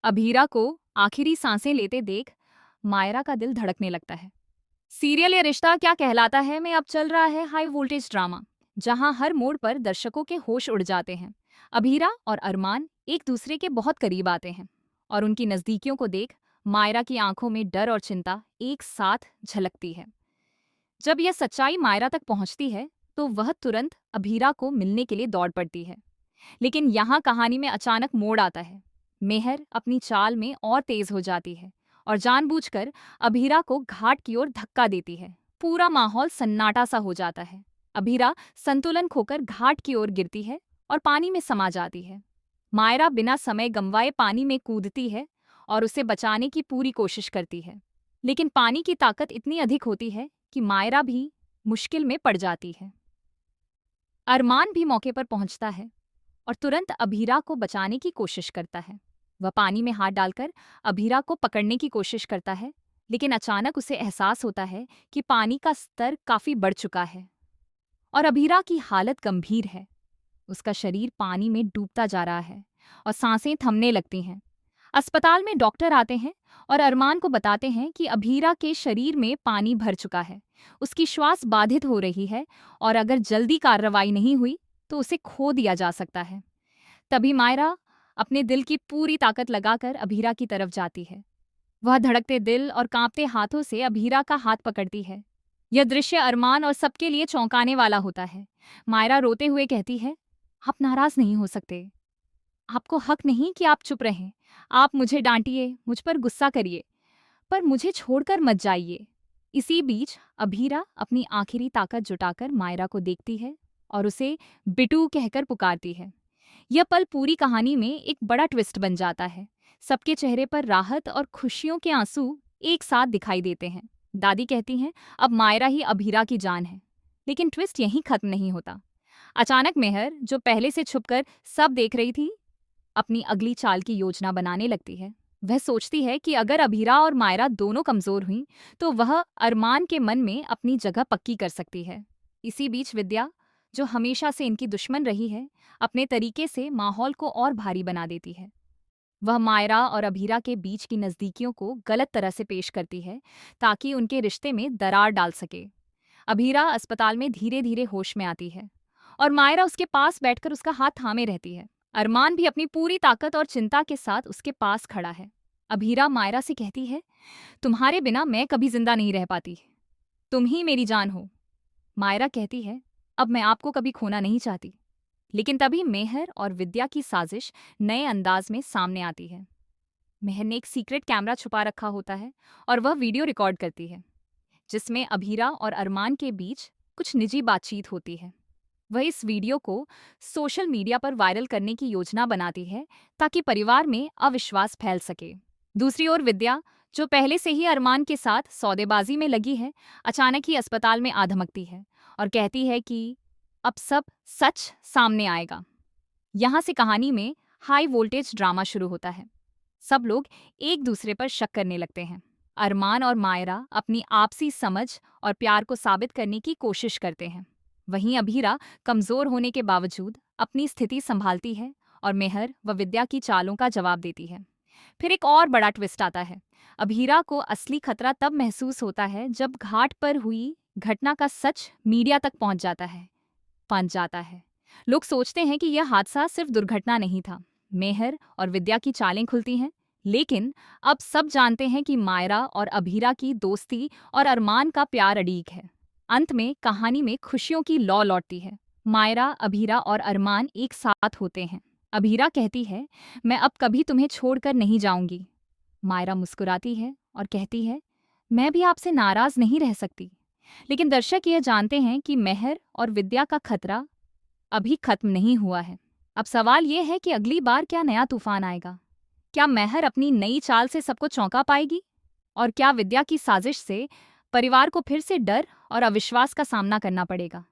अभीरा को आखिरी सांसें लेते देख मायरा का दिल धड़कने लगता है। सीरियल ये रिश्ता क्या कहलाता है में अब चल रहा है हाई वोल्टेज ड्रामा, जहां हर मोड़ पर दर्शकों के होश उड़ जाते हैं। अभीरा और अरमान एक दूसरे के बहुत करीब आते हैं और उनकी नजदीकियों को देख मायरा की आंखों में डर और चिंता एक साथ झलकती है। जब यह सच्चाई मायरा तक पहुंचती है तो वह तुरंत अभीरा को मिलने के लिए दौड़ पड़ती है। लेकिन यहाँ कहानी में अचानक मोड़ आता है। मेहर अपनी चाल में और तेज हो जाती है और जानबूझकर अभीरा को घाट की ओर धक्का देती है। पूरा माहौल सन्नाटा सा हो जाता है। अभीरा संतुलन खोकर घाट की ओर गिरती है और पानी में समा जाती है। मायरा बिना समय गंवाए पानी में कूदती है और उसे बचाने की पूरी कोशिश करती है। लेकिन पानी की ताकत इतनी अधिक होती है कि मायरा भी मुश्किल में पड़ जाती है। अरमान भी मौके पर पहुंचता है और तुरंत अभीरा को बचाने की कोशिश करता है। वह पानी में हाथ डालकर अभीरा को पकड़ने की कोशिश करता है, लेकिन अचानक उसे एहसास होता है कि पानी का स्तर काफी बढ़ चुका है और अभीरा की हालत गंभीर है। उसका शरीर पानी में डूबता जा रहा है और सांसें थमने लगती हैं। अस्पताल में डॉक्टर आते हैं और अरमान को बताते हैं कि अभीरा के शरीर में पानी भर चुका है। उसकी श्वास बाधित हो रही है और अगर जल्दी कार्रवाई नहीं हुई तो उसे खो दिया जा सकता है। तभी मायरा अपने दिल की पूरी ताकत लगाकर अभीरा की तरफ जाती है। वह धड़कते दिल और कांपते हाथों से अभीरा का हाथ पकड़ती है। यह दृश्य अरमान और सबके लिए चौंकाने वाला होता है। मायरा रोते हुए कहती है, आप नाराज नहीं हो सकते। आपको हक नहीं कि आप चुप रहें। आप मुझे डांटिए, मुझ पर गुस्सा करिए, पर मुझे छोड़कर मत जाइए। इसी बीच अभीरा अपनी आखिरी ताकत जुटाकर मायरा को देखती है और उसे बिटू कहकर पुकारती है। यह पल पूरी कहानी में एक बड़ा ट्विस्ट बन जाता है। सबके चेहरे पर राहत और खुशियों के आंसू एक साथ दिखाई देते हैं। दादी कहती हैं, अब मायरा ही अभीरा की जान है। लेकिन ट्विस्ट यहीं खत्म नहीं होता। अचानक मेहर, जो पहले से छुपकर सब देख रही थी, अपनी अगली चाल की योजना बनाने लगती है। वह सोचती है कि अगर अभीरा और मायरा दोनों कमजोर हुईं, तो वह अरमान के मन में अपनी जगह पक्की कर सकती है। इसी बीच विद्या, जो हमेशा से इनकी दुश्मन रही है, अपने तरीके से माहौल को और भारी बना देती है। वह मायरा और अभीरा के बीच की नज़दीकियों को गलत तरह से पेश करती है ताकि उनके रिश्ते में दरार डाल सके। अभीरा अस्पताल में धीरे धीरे होश में आती है और मायरा उसके पास बैठकर उसका हाथ थामे रहती है। अरमान भी अपनी पूरी ताकत और चिंता के साथ उसके पास खड़ा है। अभीरा मायरा से कहती है, तुम्हारे बिना मैं कभी जिंदा नहीं रह पाती। तुम ही मेरी जान हो। मायरा कहती है, अब मैं आपको कभी खोना नहीं चाहती। लेकिन तभी मेहर और विद्या की साजिश नए अंदाज में सामने आती है। मेहर ने एक सीक्रेट कैमरा छुपा रखा होता है और वह वीडियो रिकॉर्ड करती है, जिसमें अभीरा और अरमान के बीच कुछ निजी बातचीत होती है। वह इस वीडियो को सोशल मीडिया पर वायरल करने की योजना बनाती है ताकि परिवार में अविश्वास फैल सके। दूसरी ओर विद्या, जो पहले से ही अरमान के साथ सौदेबाजी में लगी है, अचानक ही अस्पताल में आ धमकती है और कहती है कि अब सब सच सामने आएगा। यहाँ से कहानी में हाई वोल्टेज ड्रामा शुरू होता है। सब लोग एक दूसरे पर शक करने लगते हैं। अरमान और मायरा अपनी आपसी समझ और प्यार को साबित करने की कोशिश करते हैं। वहीं अभीरा कमजोर होने के बावजूद अपनी स्थिति संभालती है और मेहर व विद्या की चालों का जवाब देती है। फिर एक और बड़ा ट्विस्ट आता है। अभीरा को असली खतरा तब महसूस होता है जब घाट पर हुई घटना का सच मीडिया तक पहुंच जाता है। लोग सोचते हैं कि यह हादसा सिर्फ दुर्घटना नहीं था। मेहर और विद्या की चालें खुलती हैं, लेकिन अब सब जानते हैं कि मायरा और अभीरा की दोस्ती और अरमान का प्यार अड़ीग है। अंत में कहानी में खुशियों की लौ लौटती है। मायरा, अभीरा और अरमान एक साथ होते हैं। अभीरा कहती है, मैं अब कभी तुम्हें छोड़कर नहीं जाऊंगी। मायरा मुस्कुराती है और कहती है, मैं भी आपसे नाराज नहीं रह सकती। लेकिन दर्शक यह जानते हैं कि मेहर और विद्या का खतरा अभी खत्म नहीं हुआ है। अब सवाल यह है कि अगली बार क्या नया तूफान आएगा? क्या मेहर अपनी नई चाल से सबको चौंका पाएगी? और क्या विद्या की साजिश से परिवार को फिर से डर और अविश्वास का सामना करना पड़ेगा?